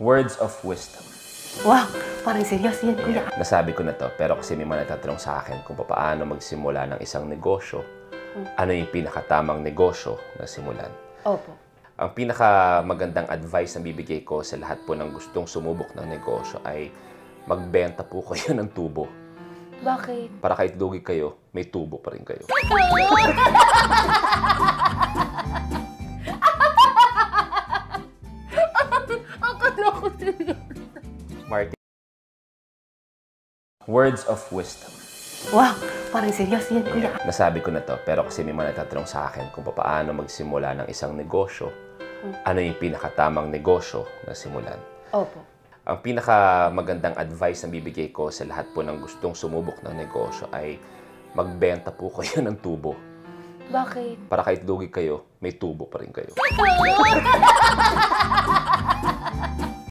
Words of wisdom. Wow, parang seryoso yan, kuya. Nasabi ko na to, pero kasi may mga nagtatanong sa akin kung paano magsimula ng isang negosyo. Ano yung pinakatamang negosyo na simulan? Opo. Ang pinakamagandang advice na bibigay ko sa lahat po ng gustong sumubok ng negosyo ay magbenta po kayo ng tubo. Bakit? Para kahit lugi kayo, may tubo pa rin kayo. Akala ko seryoso. Martin. Words of wisdom. Wow, parang seryoso yan, kuya. Nasabi ko na to, pero kasi may mga nagtatanong sa akin kung paano magsimula ng isang negosyo. Ano yung pinakatamang negosyo na simulan? Opo. Ang pinakamagandang advice na bibigay ko sa lahat po ng gustong sumubok ng negosyo ay magbenta po kayo ng tubo. Bakit? Para kahit lugi kayo, may tubo pa rin kayo.